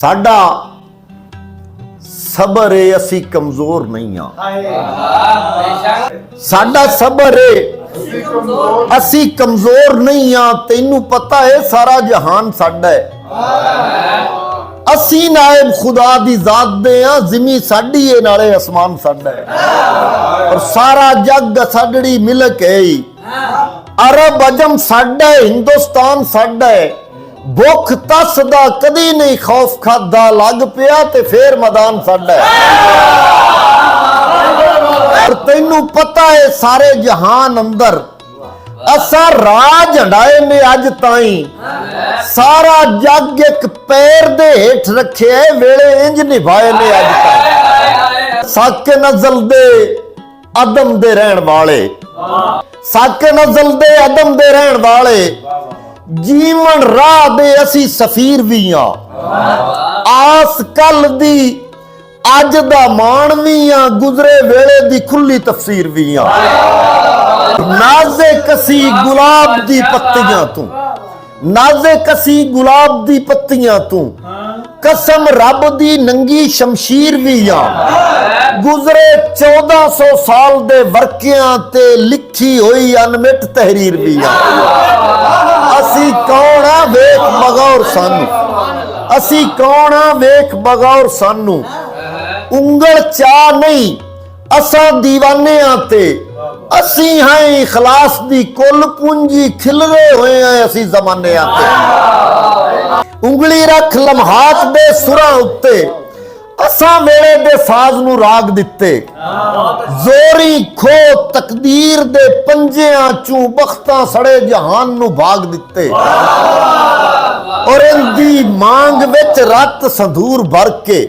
साडा सबर है, असी कमजोर नहीं हाँ। साडा सबर है, असी कमजोर नहीं हाँ। तेनू पता है सारा जहान साडा है। असी नायब खुदा दी जात दे हाँ। जिमी साडी है, नाले आसमान साडा है। और सारा जग साडड़ी मिलक है। अरब अजम साडा है, हिंदुस्तान साडा है। भुख तस दा कदी नहीं खौफ खादा, लग पिया ते फिर मैदान साडा है। और तैनू पता है सारे जहान अंदर असा राज हटाए ने अज ताई। सारा जग एक पैर दे हेठ रखे है, वेले इंज निभाए ने अज ताई। साके नजल दे अदम दे रहन वाले, साके नजल दे अदम दे रहन वाले, जीवन राह दे असी सफीर भी हाँ। आस कल दी अज दा मान भी हाँ, गुजरे वेले दी खुली तफसीर भी हाँ। नाजे कसी गुलाब दी पत्तियां तू, नाजे कसी गुलाब दी पत्तियां तू, कसम रब दी नंगी शमशीर भी हाँ। गुजरे 1400 साल दे वर्कियां ते लिखी हुई अनमिट तहरीर भी हाँ। असी कौन आ वेख बगौर सानू, असी कौन आ वेख बगौर सानू। उंगल चा नहीं असा दीवाने आते, असी हैं इखलास दी कुल पूंजी, खिलरे हुए हैं असी जमाने आते। उंगली रख लम्हात दे सुरां उत्ते, असा वेले दे साज नू राग दिते। जोरी खो तकदीर दे पंजियां चू, बख्तां सड़े जहान नू भाग दिते। और इंदी मांग विच रत संधूर भर के,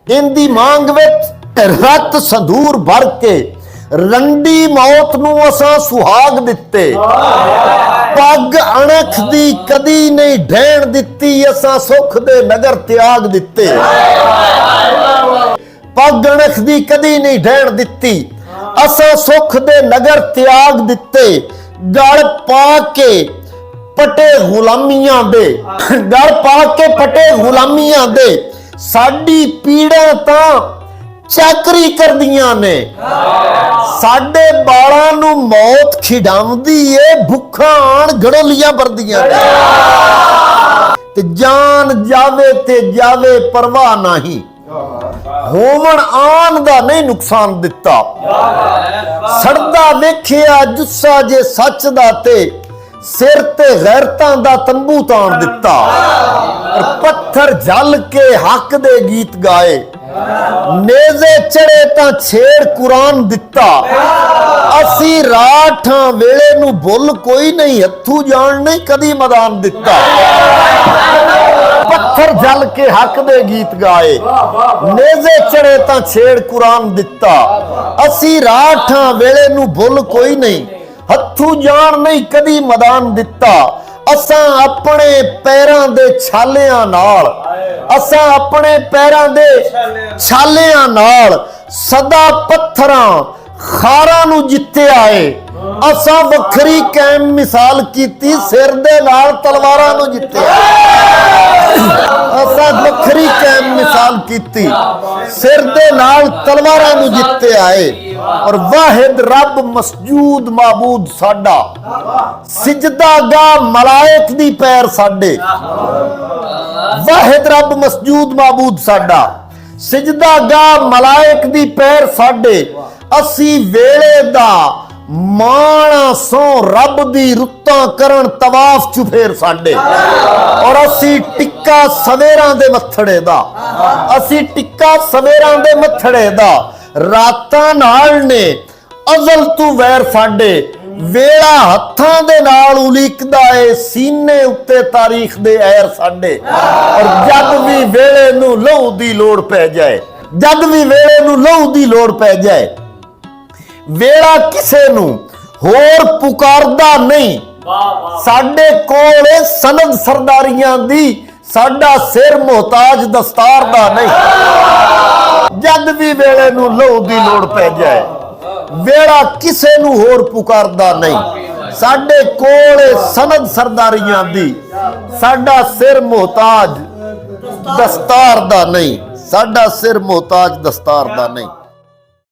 इंदी मांग विच रत संधूर भर के, रंडी मौत नू असा सुहाग दिते। पग अणख दी कदी नहीं ढैण दिती, असा सुख दे नगर त्याग दिते। पग अणख दी कदी नहीं ढैण दिती, असा सुख दे नगर त्याग दिते। गल पा के पटे गुलामियां दे, गल पा के पटे गुलामियां दे, साडी पीड़ा तां चाकरी कर दिया ने। साडे बालां नू मौत खिडाउंदी ए, भुखा आण गड़ोलियां भरदियां ने। ते जान जावे ते जावे परवाह नहीं, होवन आन दा नहीं नुकसान दिता। सड़दा वेखिया जुस्सा जे सच दा ते, सिर ते गैरतां दा तंबू ताण दिता। और पत्थर झल के हक दे गीत गाए, नेज़े चढ़े तां छेड़ कुरान दिता। असी राठां वेले नू भुल कोई नहीं, हथू जान नहीं कदी मैदान दिता। पत्थर झल के हक दे गीत गाए, नेज़े चढ़े तां छेड़ कुरान दिता। असी राठां वेले नू भुल कोई नहीं, हथू जान नहीं कदी मैदान दिता। असा अपने पैरां दे छालियां नाल, असा अपने पैरां दे छालियां नाल सदा पत्थरां खारां नू जित्ते आए। असा वखरी कैम मिसाल कीती, सिर दे नाल तलवारां नू जित्ते। असा वखरी कैम मिसाल कीती, सिर दे नाल तलवारां नू जित्ते आए। और वाहिद रब मसजूद माबूद साडा, सिजदा गा मलाइक दी पैर साडे। वाहिद रब मसजूद माबूद साडा, सिजदा गा मलाइक दी पैर साडे। असी वेले दा माणा सो रब दी रुत्तां करन तवाफ चुफेर साडे। और असी टिक्का सवेरां दे मथड़े दा, असी टिक्का सवेरां दे मथड़े दा। रातां नाल ने अज़ल तू वैर साडे, वेला हत्थां दे नाल उलीकदा है, सीने उत्ते तारीख दे ऐर साडे। और जद भी वेले नू लहू दी लोड़ पै जाए, जद भी वेले नू लहू दी लोड़ पै जाए, वेला किसे नू होर पुकारदा नहीं। साडे कोल सनद सरदारियां दी, साडा सिर मोहताज दस्तार दा नहीं। जद भी वेले नू लहू दी लोड़ पै जाए, वेला किसे नू होर पुकारदा नहीं। साडे कोल सनद सरदारियां दी, साडा सिर मोहताज ਦਸਤਾਰ ਦਾ ਨਹੀਂ। ਸਾਡਾ ਸਿਰ ਮੁਹਤਾਜ ਦਸਤਾਰ ਦਾ ਨਹੀਂ।